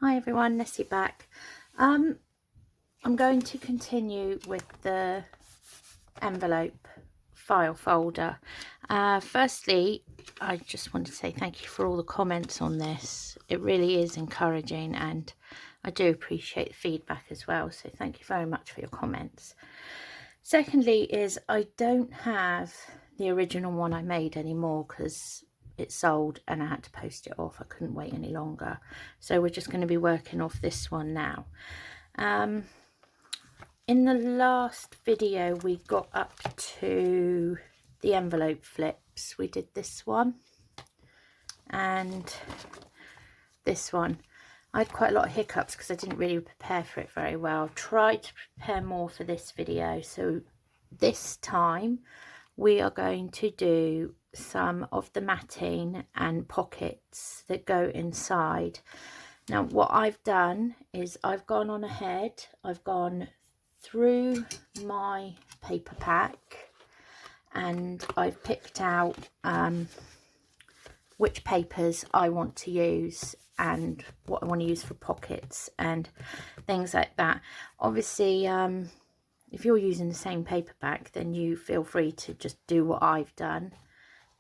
Hi everyone, Nessie back. I'm going to continue with the envelope file folder. Firstly, I just want to say thank you for all the comments on this. It really is encouraging and I do appreciate the feedback as well, so thank you very much for your comments. Secondly is I don't have the original one I made anymore because it sold and I had to post it off. I couldn't wait any longer, so we're just going to be working off this one now. In the last video we got up to the envelope flips. We did this one and this one. I had quite a lot of hiccups because I didn't really prepare for it very well. Tried to prepare more for this video, so this time we are going to do some of the matting and pockets that go inside. Now what I've done is I've gone on ahead, I've gone through my paper pack and I've picked out which papers I want to use and what I want to use for pockets and things like that. Obviously if you're using the same paperback, then you feel free to just do what I've done.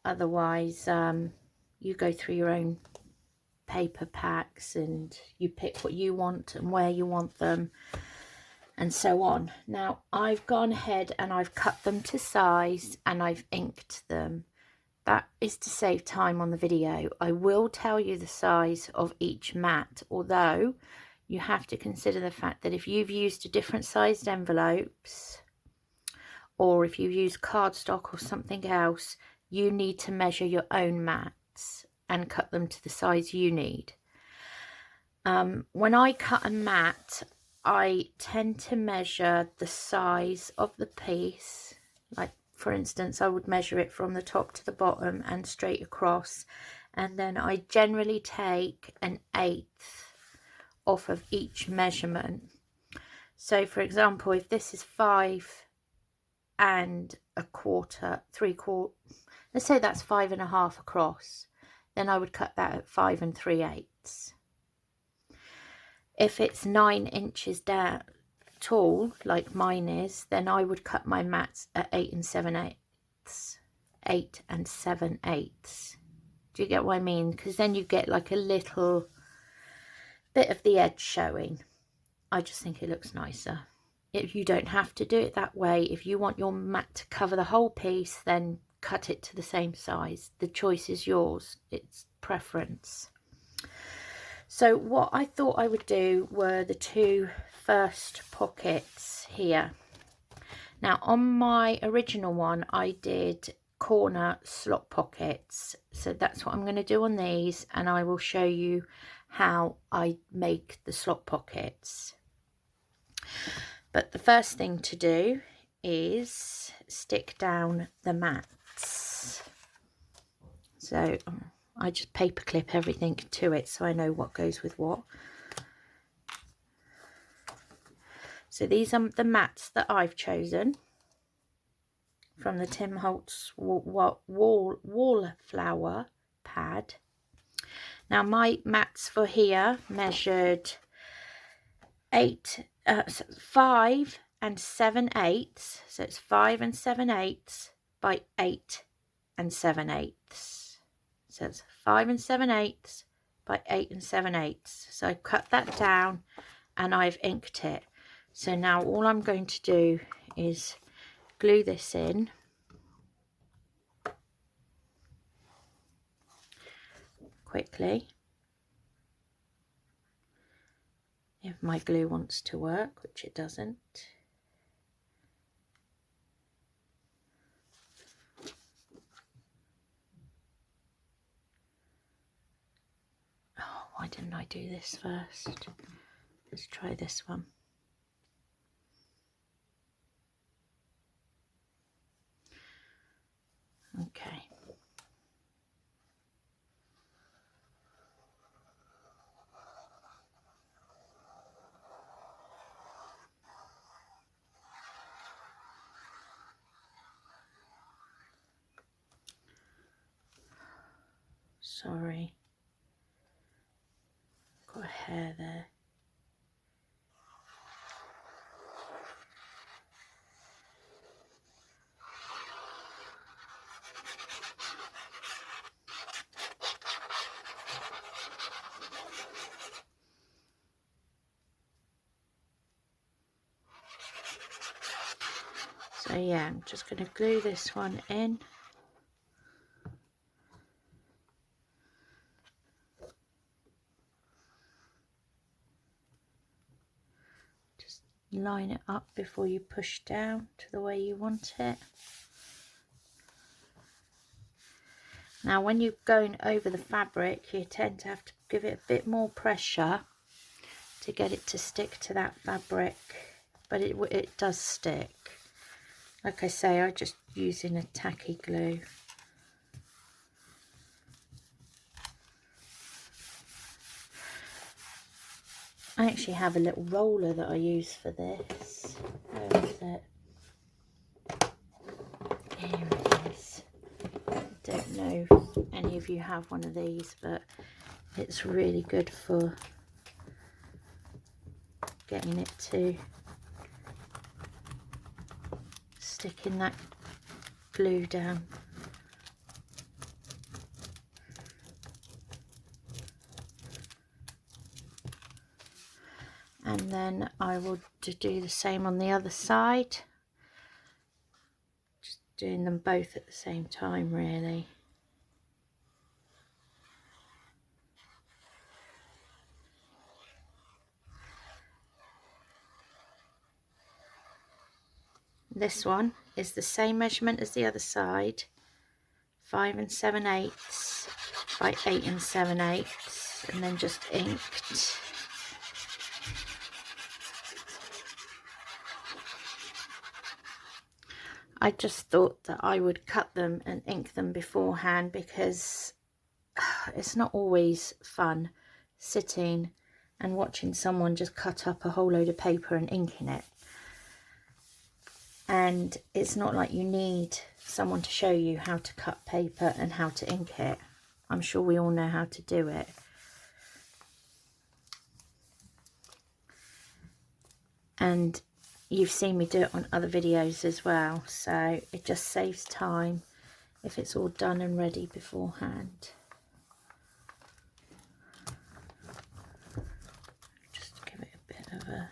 Otherwise, you go through your own paper packs and you pick what you want and where you want them and so on. Now, I've gone ahead and I've cut them to size and I've inked them. That is to save time on the video. I will tell you the size of each mat, although you have to consider the fact that if you've used a different sized envelopes or if you use cardstock or something else, you need to measure your own mats and cut them to the size you need. When I cut a mat, I tend to measure the size of the piece. Like for instance, I would measure it from the top to the bottom and straight across, and then I generally take 1/8 off of each measurement. So for example, if this is 5 1/4, 3/4, let's say that's 5 1/2 across, then I would cut that at 5 3/8. If it's 9 inches down tall like mine is, then I would cut my mats at 8 7/8. 8 7/8. Do you get what I mean? Because then you get like a little bit of the edge showing. I just think it looks nicer. If you don't have to do it that way, if you want your mat to cover the whole piece, then cut it to the same size. The choice is yours. It's preference. So what I thought I would do were the two first pockets here. Now on my original one I did corner slot pockets, so that's what I'm going to do on these, and I will show you how I make the slot pockets. But the first thing to do is stick down the mats. So I just paper clip everything to it so I know what goes with what. So these are the mats that I've chosen from the Tim Holtz Wallflower pad. Now my mats for here measured 5 7/8, so it's 5 7/8 by 8 7/8. So it's 5 7/8 by 8 7/8. So I cut that down and I've inked it. So now all I'm going to do is glue this in. Quickly. If my glue wants to work, which it doesn't. Oh, why didn't I do this first? Let's try this one. Okay. Sorry. Got a hair there. So yeah, I'm just going to glue this one in. Just line it up before you push down to the way you want it. Now when you're going over the fabric, you tend to have to give it a bit more pressure to get it to stick to that fabric, but it does stick. Like I say, I'm just using a tacky glue. I actually have a little roller that I use for this. Where is it? Here it is. I don't know if any of you have one of these, but it's really good for getting it to sticking that glue down. And then I will do the same on the other side, just doing them both at the same time really. This one is the same measurement as the other side, 5 7/8 by 8 7/8, and then just inked. I just thought that I would cut them and ink them beforehand, because it's not always fun sitting and watching someone just cut up a whole load of paper and inking it. And it's not like you need someone to show you how to cut paper and how to ink it. I'm sure we all know how to do it. And you've seen me do it on other videos as well, so it just saves time if it's all done and ready beforehand. Just give it a bit of a...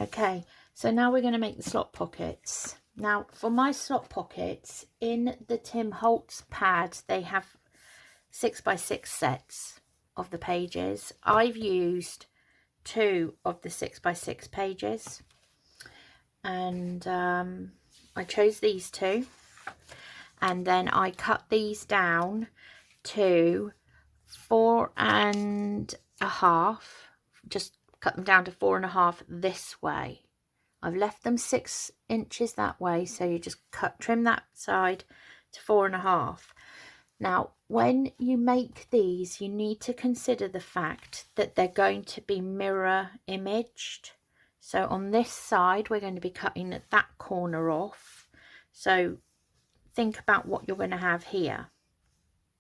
Okay, so now we're going to make the slot pockets. Now for my slot pockets, in the Tim Holtz pads, they have 6x6 sets of the pages. I've used 2 of the 6x6 pages, and I chose these 2, and then I cut these down to 4.5, just cut them down to 4.5 this way. I've left them 6 inches that way, so you just trim that side to 4.5. Now when you make these, you need to consider the fact that they're going to be mirror imaged. So on this side we're going to be cutting that corner off, so think about what you're going to have here,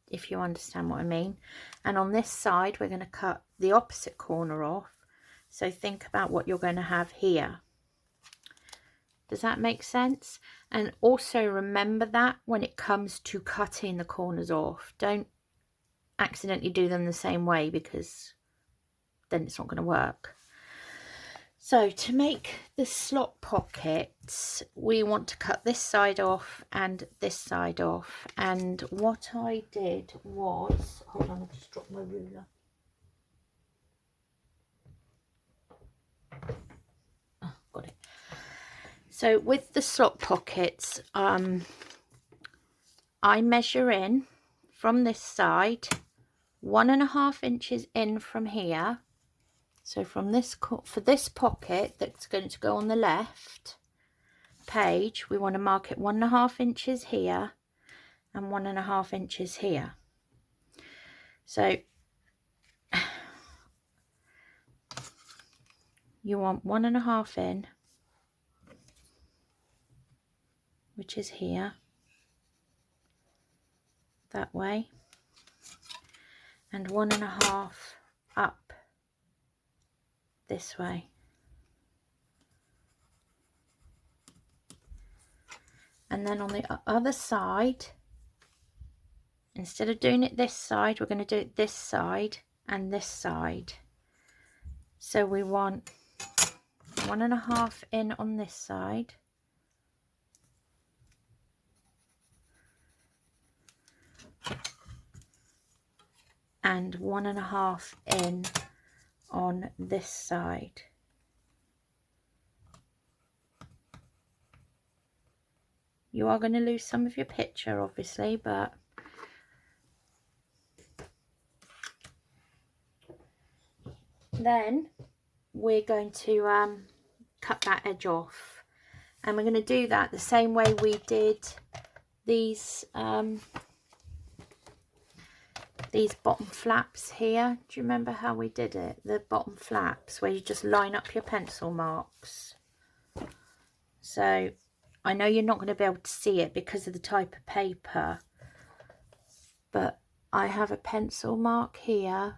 if you understand what I mean. And on this side we're going to cut the opposite corner off, so think about what you're going to have here. Does that make sense? And also remember that when it comes to cutting the corners off, don't accidentally do them the same way, because then it's not going to work. So to make the slot pockets, we want to cut this side off and this side off. And what I did was, hold on, I just dropped my ruler. Oh, got it. So with the slot pockets, I measure in from this side 1.5 inches in from here. So from this, for this pocket that's going to go on the left page, we want to mark it 1.5 inches here and 1.5 inches here. So you want 1.5 in, which is here, that way, and 1.5 up this way. And then on the other side, instead of doing it this side, we're going to do it this side and this side. So we want 1.5 in on this side, and 1.5 in on this side. You are going to lose some of your picture, obviously, but then we're going to cut that edge off, and we're going to do that the same way we did these bottom flaps here. Do you remember how we did it? The bottom flaps where you just line up your pencil marks. So I know you're not going to be able to see it because of the type of paper, but I have a pencil mark here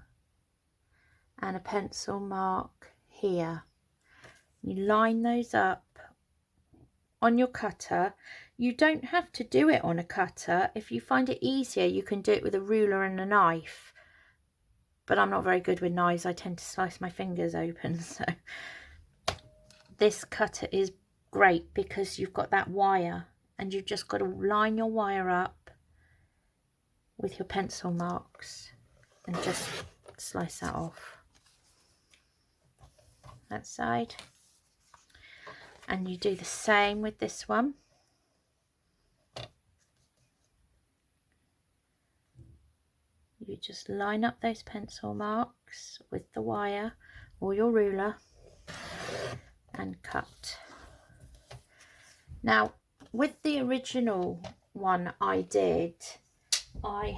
and a pencil mark here. You line those up on your cutter. You don't have to do it on a cutter. If you find it easier, you can do it with a ruler and a knife, but I'm not very good with knives. I tend to slice my fingers open. So this cutter is great because you've got that wire, and you've just got to line your wire up with your pencil marks and just slice that off that side. And you do the same with this one. You just line up those pencil marks with the wire or your ruler and cut. Now, with the original one I did, I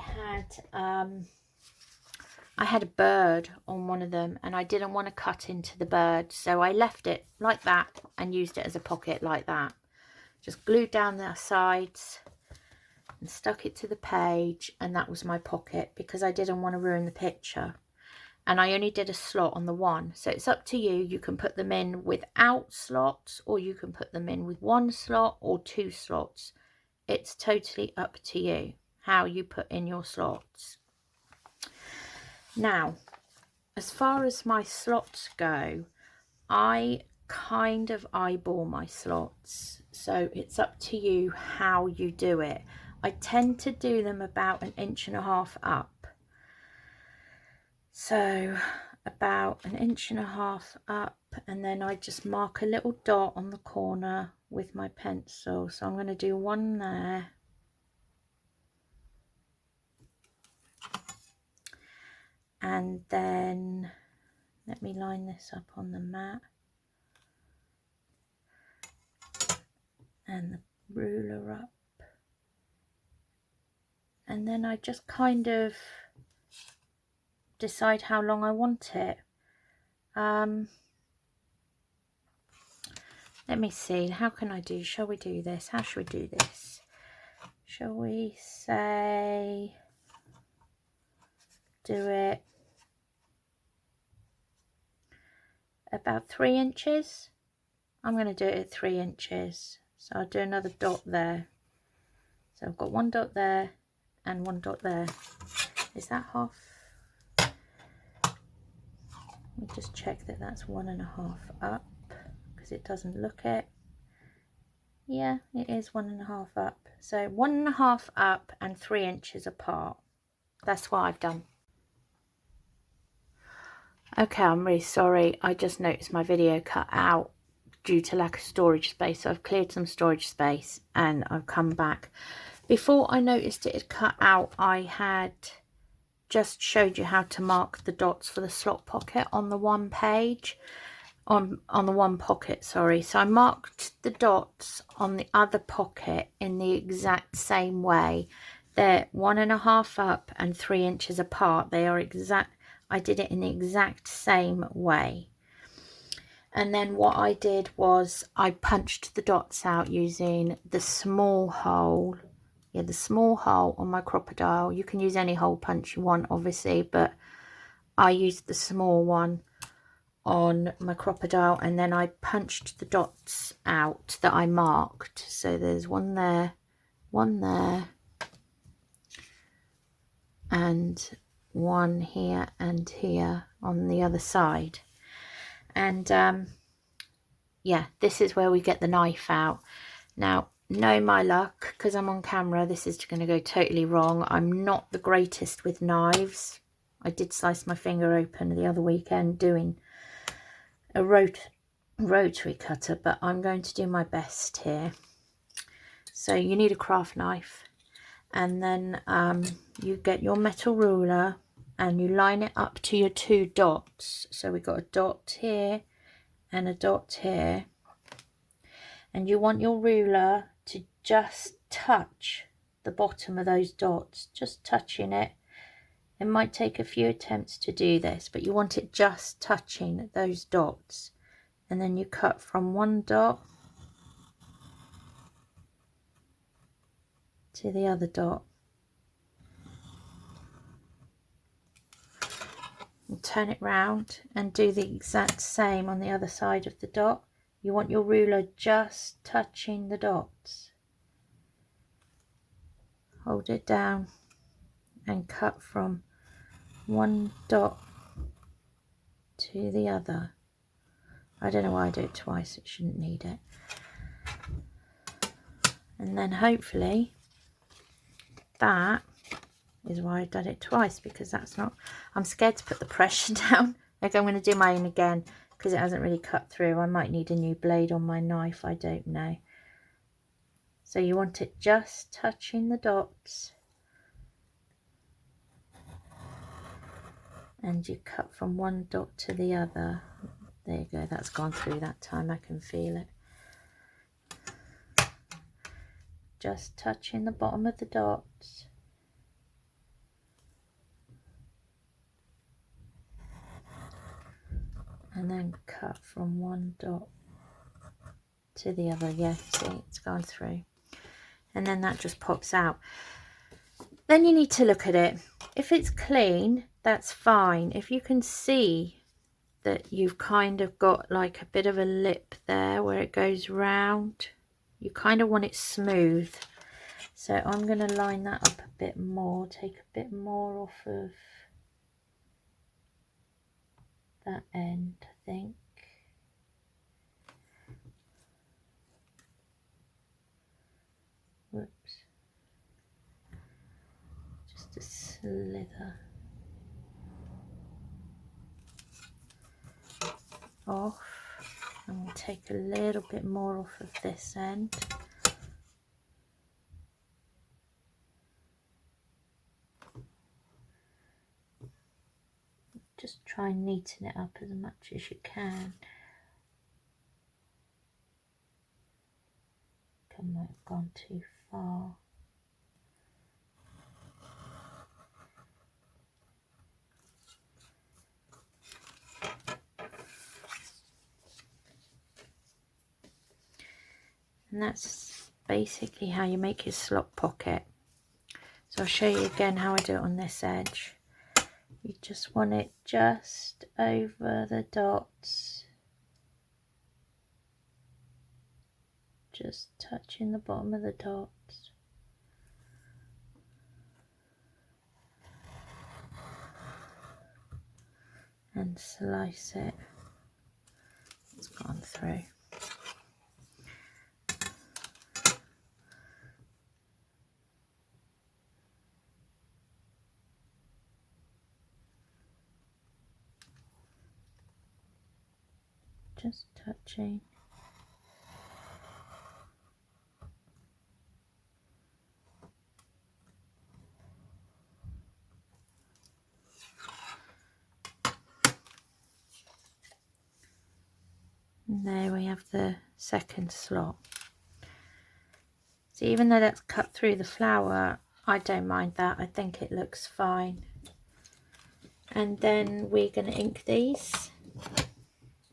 had a bird on one of them, and I didn't want to cut into the bird, so I left it like that and used it as a pocket like that. Just glued down the sides and stuck it to the page, and that was my pocket because I didn't want to ruin the picture. And I only did a slot on the one, so it's up to you. You can put them in without slots, or you can put them in with 1 slot or 2 slots. It's totally up to you how you put in your slots. Now, as far as my slots go, I kind of eyeball my slots, so it's up to you how you do it. I tend to do them about 1.5 inches up. So about 1.5 inches up, and then I just mark a little dot on the corner with my pencil. So I'm going to do one there, and then let me line this up on the mat, and the ruler up, and then I just kind of decide how long I want it. Let me see, how can I do, shall we do this? How should we do this? Shall we say, do it about 3 inches? I'm going to do it at 3 inches. So I'll do another dot there. So I've got 1 dot there and 1 dot there. Is that half? We'll just check that that's 1.5 up, because it doesn't look it. Yeah, it is 1.5 up. So 1.5 up and 3 inches apart. That's what I've done. Okay, I'm really sorry. I just noticed my video cut out due to lack of storage space. So I've cleared some storage space and I've come back. Before I noticed it had cut out, I had just showed you how to mark the dots for the slot pocket on the one page, on the one pocket, sorry. So I marked the dots on the other pocket in the exact same way. They're 1.5 up and 3 inches apart. They are exact. I did it in the exact same way. And then what I did was I punched the dots out using the small hole. Yeah, the small hole on my crocodile. You can use any hole punch you want, obviously, but I used the small one on my crocodile, and then I punched the dots out that I marked. So there's one there, and one here and here on the other side. And yeah, this is where we get the knife out. Now, know my luck, because I'm on camera, this is going to go totally wrong. I'm not the greatest with knives. I did slice my finger open the other weekend doing a rotary cutter, but I'm going to do my best here. So you need a craft knife, and then you get your metal ruler and you line it up to your two dots. So we've got a dot here and a dot here, and you want your ruler to just touch the bottom of those dots, just touching it. It might take a few attempts to do this, but you want it just touching those dots. And then you cut from one dot to the other dot. And turn it round and do the exact same on the other side of the dot. You want your ruler just touching the dots. Hold it down and cut from one dot to the other. I don't know why I do it twice, it shouldn't need it. And then hopefully that is why I've done it twice, because that's not, I'm scared to put the pressure down. Like, I'm going to do mine again because it hasn't really cut through. I might need a new blade on my knife, I don't know. So you want it just touching the dots, and you cut from one dot to the other. There you go, that's gone through that time, I can feel it. Just touching the bottom of the dots. And then cut from one dot to the other. Yeah, see, it's gone through. And then that just pops out. Then you need to look at it. If it's clean, that's fine. If you can see that you've kind of got like a bit of a lip there where it goes round, you kind of want it smooth. So I'm going to line that up a bit more, take a bit more off of that end, I think. Whoops. Just a slither off. And we'll take a little bit more off of this end. Just try and neaten it up as much as you can. I might have gone too far. And that's basically how you make your slot pocket. So I'll show you again how I do it on this edge. You just want it just over the dots, just touching the bottom of the dots. And slice it. It's gone through. Just touching. And there we have the second slot. So even though that's cut through the flower, I don't mind that. I think it looks fine. And then we're going to ink these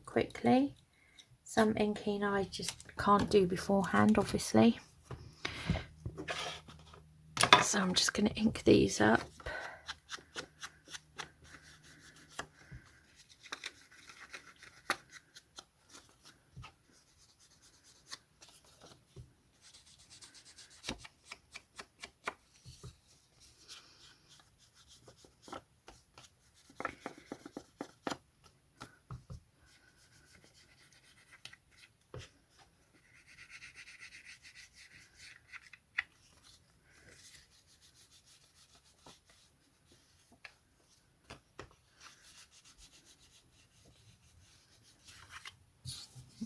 quickly. Some inking I just can't do beforehand, obviously. So I'm just going to ink these up.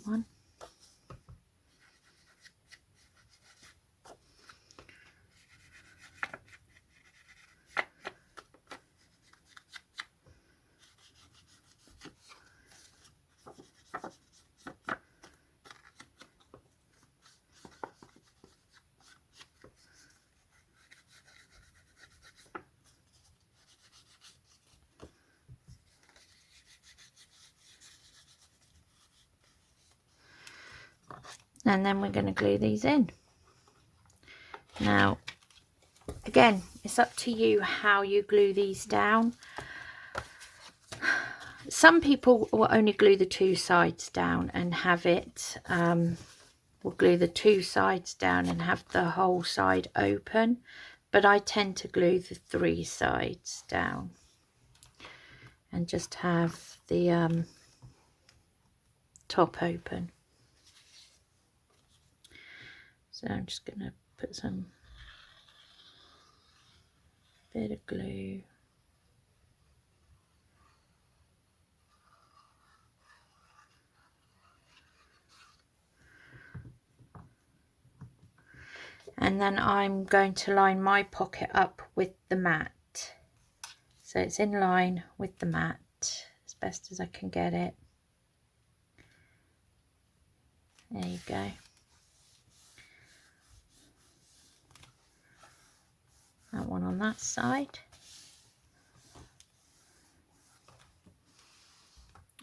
One. And then we're going to glue these in. Now, again, it's up to you how you glue these down. Some people will only glue the two sides down and have it, will glue the two sides down and have the whole side open. But I tend to glue the three sides down and just have the top open. So I'm just going to put some bit of glue. And then I'm going to line my pocket up with the mat. So it's in line with the mat as best as I can get it. There you go. That one on that side.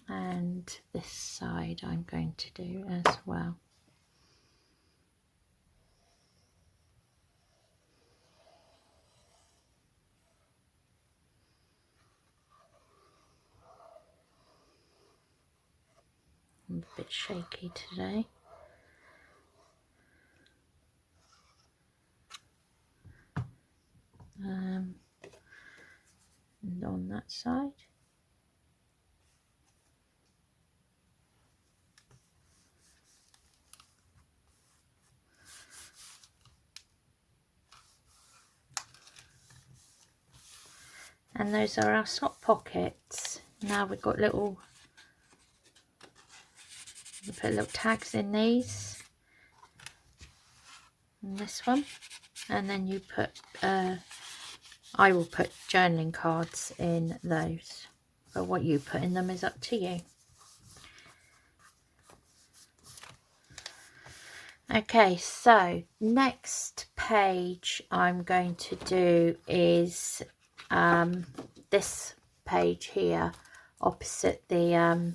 And this side I'm going to do as well. I'm a bit shaky today. And on that side. And those are our slot pockets. Now we've got little, we put little tags in these. And this one. And then you put, I will put journaling cards in those. But what you put in them is up to you. Okay, so next page I'm going to do is this page here opposite the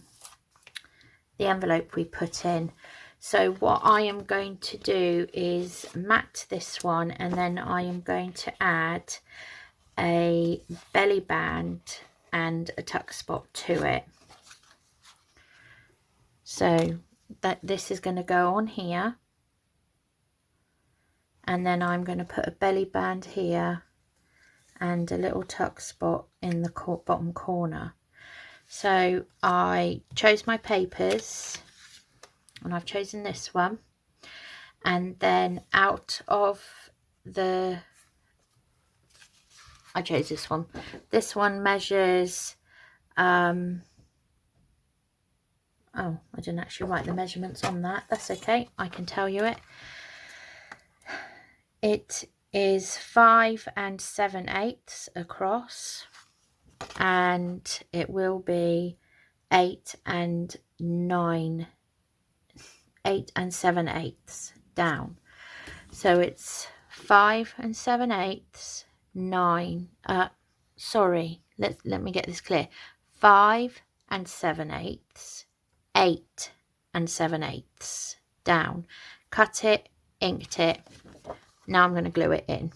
envelope we put in. So what I am going to do is mat this one, and then I am going to add a belly band and a tuck spot to it. So that this is going to go on here, and then I'm going to put a belly band here and a little tuck spot in the bottom corner. So I chose my papers, and I've chosen this one, and then out of the, I chose this one. This one measures, oh, I didn't actually write the measurements on that. That's okay, I can tell you it. It is 5 7/8 across, and it will be 8 7/8 down. So it's 5 7/8, 9. Sorry, let me get this clear. 5 7/8, 8 7/8 down. Cut it, inked it. Now I'm going to glue it in.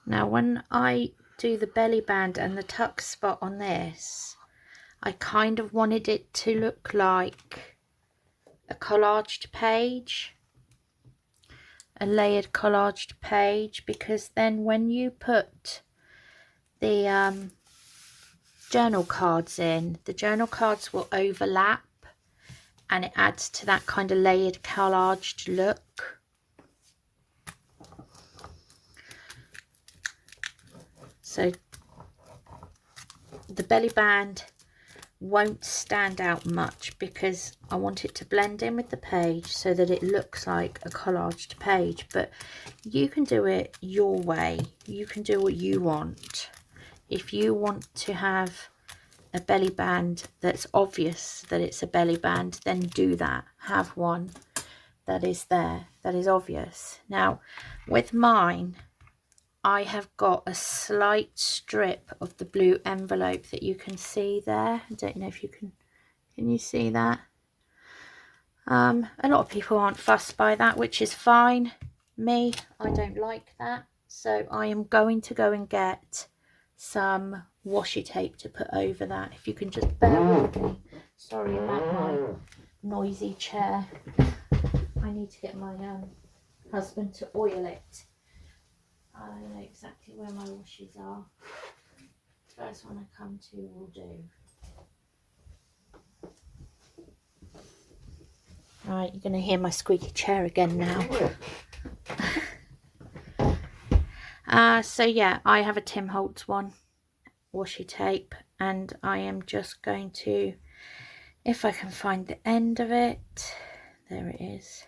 Now when I do the belly band and the tuck spot on this, I kind of wanted it to look like a collaged page, a layered collaged page, because then when you put the journal cards in, the journal cards will overlap and it adds to that kind of layered collaged look. So the belly band won't stand out much because I want it to blend in with the page so that it looks like a collaged page, but you can do it your way. You can do what you want. If you want to have a belly band that's obvious that it's a belly band, then do that. Have one that is there, that is obvious. Now with mine, I have got a slight strip of the blue envelope that you can see there. I don't know if you can you see that? A lot of people aren't fussed by that, which is fine. Me, I don't like that. So I am going to go and get some washi tape to put over that. If you can just bear with me. Sorry about my noisy chair. I need to get my husband to oil it. I don't know exactly where my washes are. First one I come to will do. Right, you're going to hear my squeaky chair again now. So yeah, I have a Tim Holtz one, washi tape, and I am just going to, if I can find the end of it, there it is.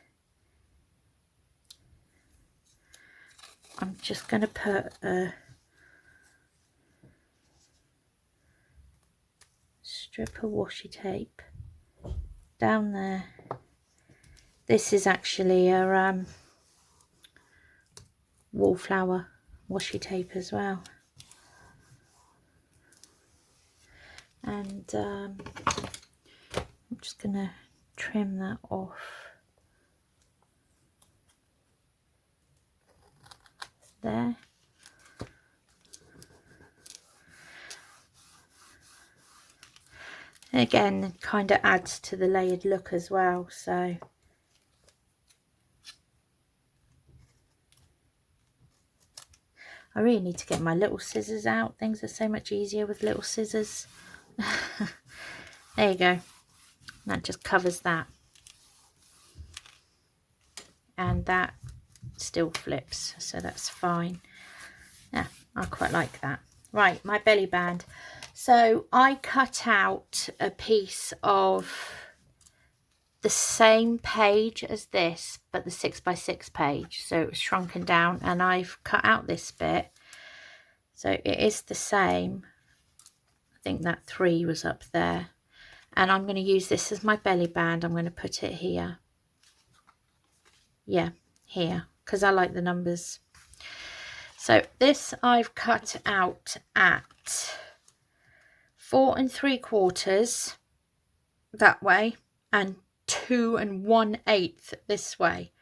I'm just going to put a strip of washi tape down there. This is actually a wallflower washi tape as well. And I'm just going to trim that off there. And again, it kind of adds to the layered look as well. So I really need to get my little scissors out. Things are so much easier with little scissors. There you go. That just covers that. And that still flips, so that's fine. Yeah, I quite like that. Right, my belly band. So I cut out a piece of the same page as this, but the 6x6 page. So it was shrunken down, and I've cut out this bit. So it is the same. I think that 3 was up there. And I'm going to use this as my belly band. I'm going to put it here. Yeah, here, because I like the numbers. So this I've cut out at 4 3/4 that way and 2 1/8 this way.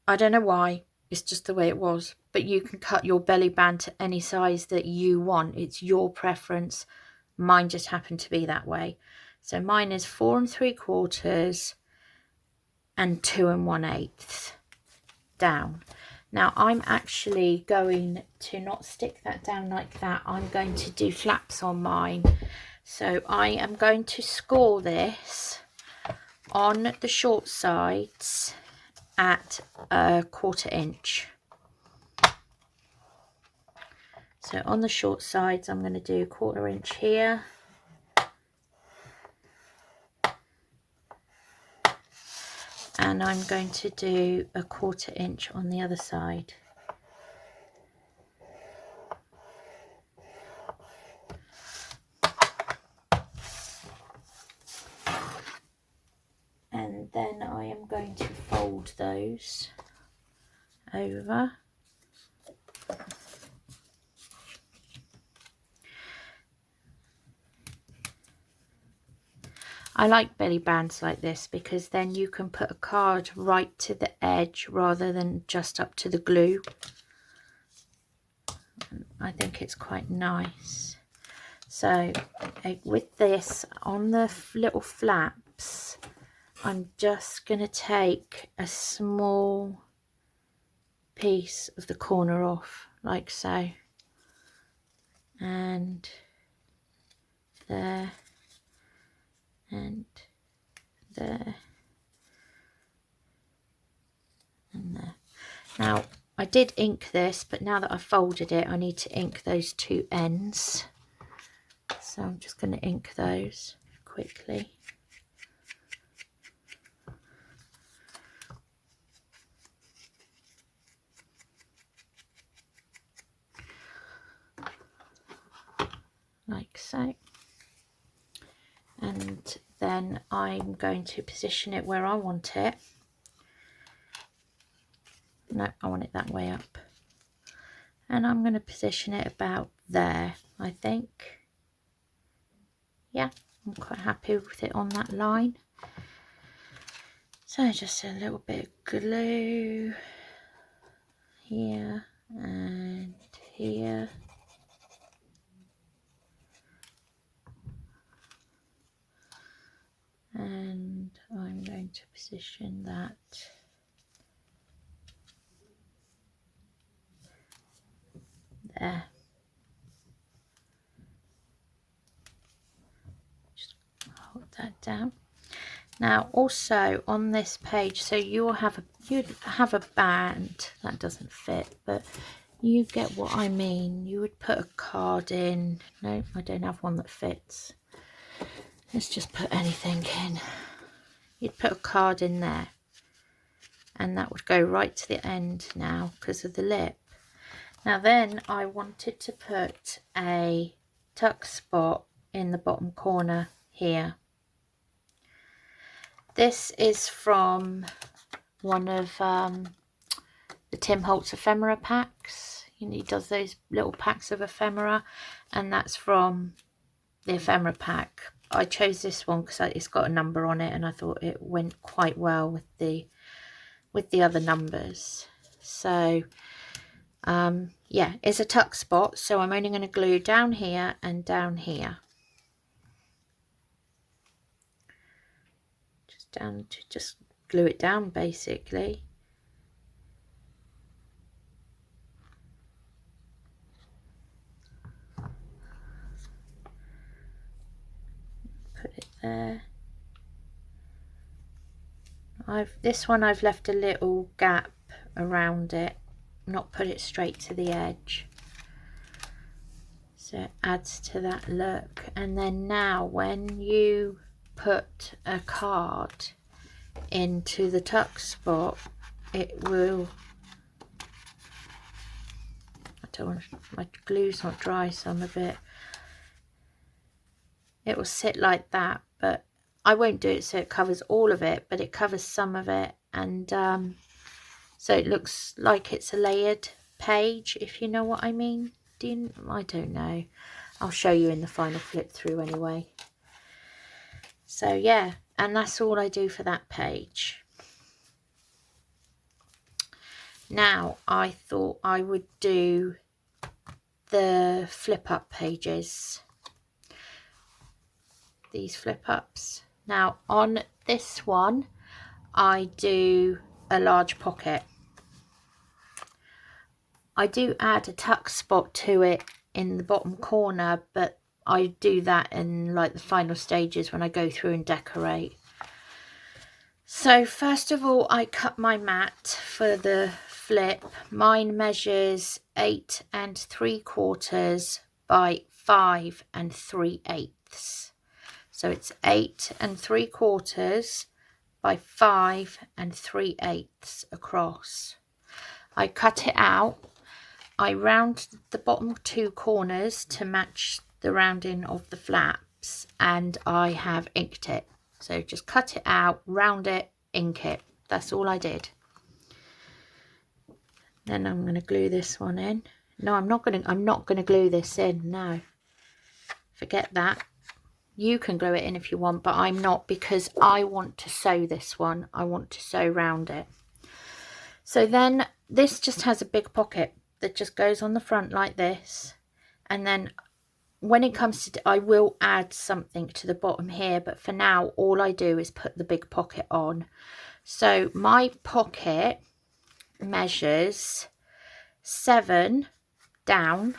I don't know why, it's just the way it was, but you can cut your belly band to any size that you want. It's your preference. Mine just happened to be that way. So mine is 4 3/4 and 2 1/8 down. Now I'm actually going to not stick that down like that. I'm going to do flaps on mine. So I am going to score this on the short sides at a 1/4 inch. So on the short sides I'm going to do 1/4 inch here. and I'm going to do a 1/4 inch on the other side. And then I am going to fold those over. I like belly bands like this because then you can put a card right to the edge rather than just up to the glue. I think it's quite nice. So with this on the little flaps, I'm just going to take a small piece of the corner off like so, and there and there and there. Now I did ink this, but now that I've folded it I need to ink those two ends, so I'm just going to ink those quickly. Like so, and then I'm going to position it where I want it. No, I want it that way up, and I'm going to position it about there, I think. Yeah, I'm quite happy with it on that line. So just a little bit of glue here and here. And I'm going to position that there. Just hold that down. Now also on this page, so you'd have a band that doesn't fit, but you get what I mean. You would put a card in. No, I don't have one that fits. Let's just put anything in. You'd put a card in there, and that would go right to the end now because of the lip. Now then I wanted to put a tuck spot in the bottom corner here. This is from one of the Tim Holtz ephemera packs. He does those little packs of ephemera, and that's from the ephemera pack. I chose this one because it's got a number on it, and I thought it went quite well with the other numbers. So yeah, it's a tuck spot, so I'm only going to glue down here and down here. Just glue it down basically. Put it there. This one I've left a little gap around it, not put it straight to the edge, so it adds to that look. And then now when you put a card into the tuck spot, it will, I don't want, my glue's not dry so I'm a bit, it will sit like that, but I won't do it so it covers all of it, but it covers some of it, and so it looks like it's a layered page, if you know what I mean. I don't know, I'll show you in the final flip through anyway. So yeah, and that's all I do for that page. Now I thought I would do the flip up pages, these flip ups. Now on this one I do a large pocket. I do add a tuck spot to it in the bottom corner, but I do that in like the final stages when I go through and decorate. So first of all, I cut my mat for the flip. Mine measures 8 3/4 by 5 3/8. So it's 8 3/4 by 5 3/8 across. I cut it out. I round the bottom 2 corners to match the rounding of the flaps, and I have inked it. So just cut it out, round it, ink it. That's all I did. Then I'm going to glue this one in. No, I'm not going to glue this in. No. Forget that. You can glue it in if you want, but I'm not, because I want to sew this one. I want to sew round it. So then this just has a big pocket that just goes on the front like this. And then when it comes to, I will add something to the bottom here, but for now, all I do is put the big pocket on. So my pocket measures 7 down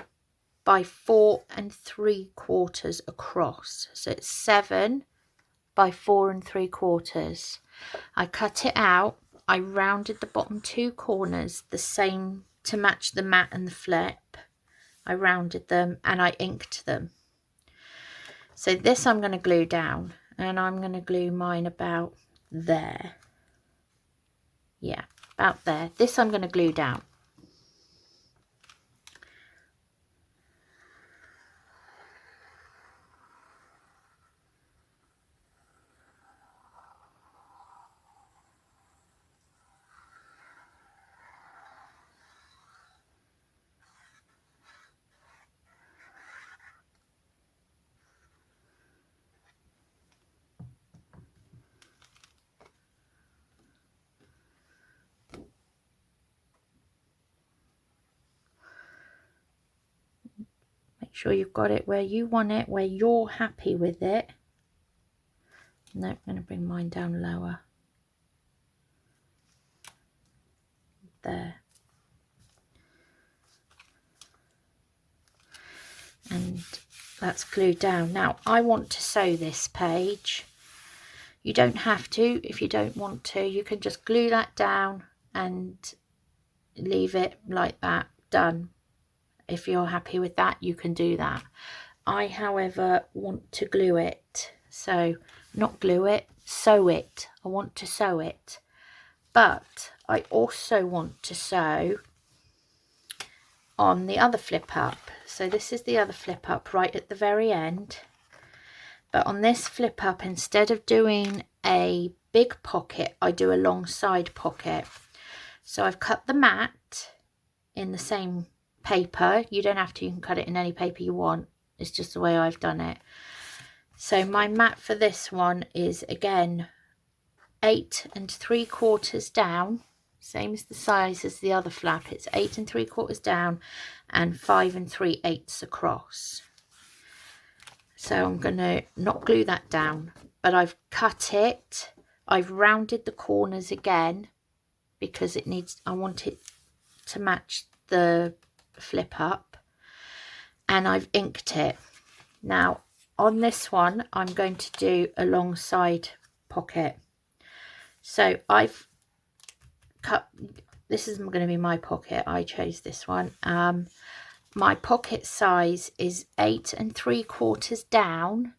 by 4 3/4 across. So it's 7 by 4 3/4. I cut it out. I rounded the bottom 2 corners the same to match the mat and the flip. I rounded them and I inked them. So this I'm going to glue down, and I'm going to glue mine about there. Yeah, about there. This I'm going to glue down. Make sure you've got it where you want it, where you're happy with it. No, I'm going to bring mine down lower. There. And that's glued down. Now I want to sew this page. You don't have to. If you don't want to, you can just glue that down and leave it like that. Done. If you're happy with that, you can do that. I, however, want to glue it. So not glue it, sew it. I want to sew it. But I also want to sew on the other flip up. So this is the other flip up right at the very end. But on this flip up, instead of doing a big pocket, I do a long side pocket. So I've cut the mat in the same paper. You don't have to, you can cut it in any paper you want. It's just the way I've done it. So my mat for this one is, again, 8 3/4 down. Same as the size as the other flap. It's 8 3/4 down and 5 3/8 across. So I'm going to not glue that down, but I've cut it. I've rounded the corners again because it needs, I want it to match the flip up, and I've inked it. Now on this one, I'm going to do a long side pocket. So I've cut, this is going to be my pocket. I chose this one. My pocket size is 8 3/4 down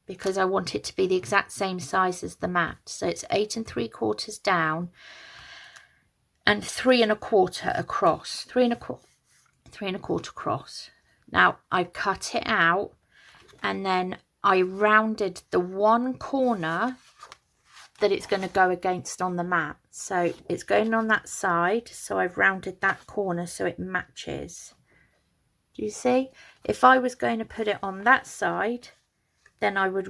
because I want it to be the exact same size as the mat. So it's 8 3/4 down and 3 1/4 across. 3 1/4 across. Now I cut it out, and then I rounded the one corner that it's going to go against on the mat. So it's going on that side, so I've rounded that corner so it matches. Do you see? If I was going to put it on that side, then I would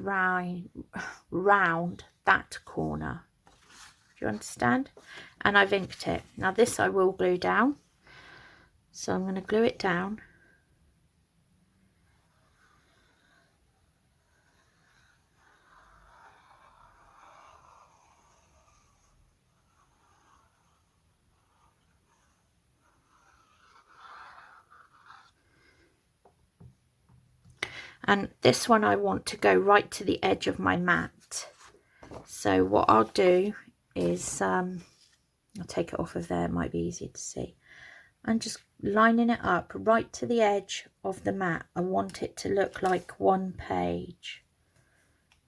round that corner. Do you understand? And I've inked it. Now this I will glue down. So I'm going to glue it down. And this one I want to go right to the edge of my mat. So what I'll do is, I'll take it off of there, it might be easier to see. I'm just lining it up right to the edge of the mat. I want it to look like one page.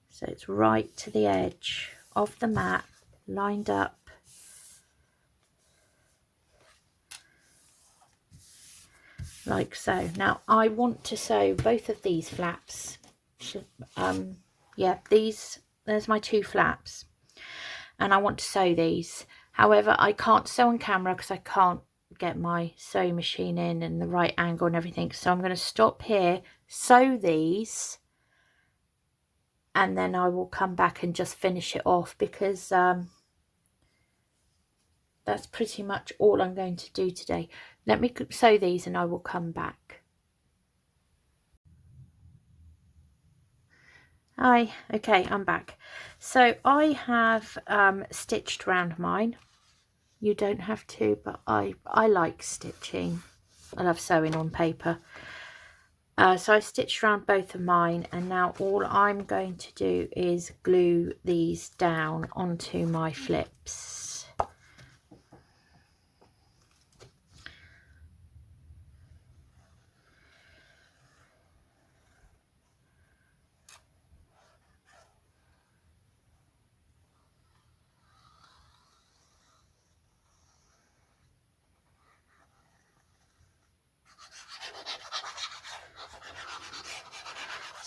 So it's right to the edge of the mat lined up like so. Now I want to sew both of these flaps. Yeah, there's my 2 flaps, and I want to sew these. However, I can't sew on camera because I can't get my sewing machine in and the right angle and everything. So I'm going to stop here, sew these, and then I will come back and just finish it off, because that's pretty much all I'm going to do today. Let me sew these and I will come back. Hi, okay, I'm back. So I have stitched round mine. You don't have to, but I like stitching. I love sewing on paper. So I stitched around both of mine, and now all I'm going to do is glue these down onto my flips.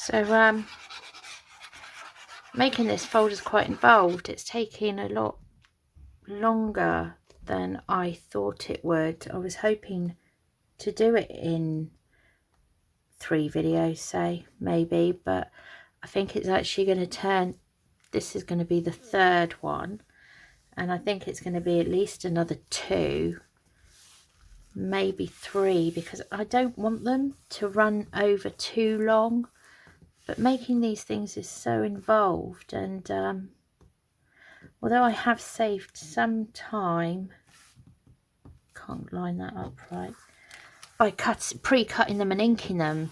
So making this folder is quite involved. It's taking a lot longer than I thought it would. I was hoping to do it in 3 videos, say, maybe, but I think it's actually going to turn, this is going to be the 3rd one, and I think it's going to be at least another 2, maybe 3, because I don't want them to run over too long. But making these things is so involved, and although I have saved some time, can't line that up right, by pre-cutting them and inking them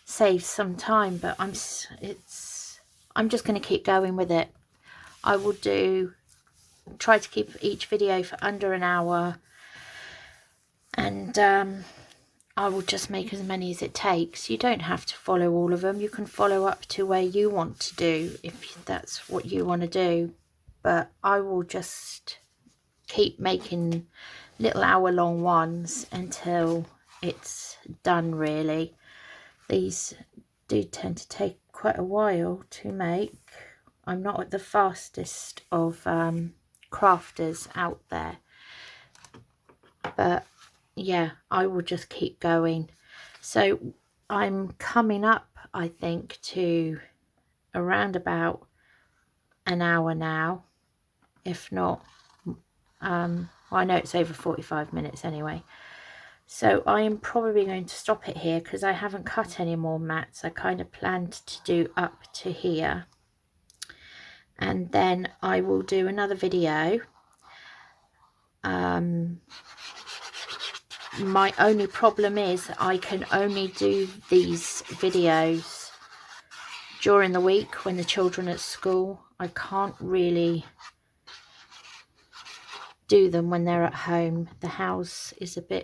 saves some time, but I'm just going to keep going with it. I will try to keep each video for under an hour, and I will just make as many as it takes. You don't have to follow all of them. You can follow up to where you want to do, if that's what you want to do. But I will just keep making little hour-long ones until it's done, really. These do tend to take quite a while to make. I'm not at the fastest of crafters out there. But yeah, I will just keep going. So I'm coming up, I think, to around about an hour now, if not well, I know it's over 45 minutes anyway. So I am probably going to stop it here because I haven't cut any more mats. I kind of planned to do up to here, and then I will do another video. My only problem is I can only do these videos during the week when the children are at school. I can't really do them when they're at home. The house is a bit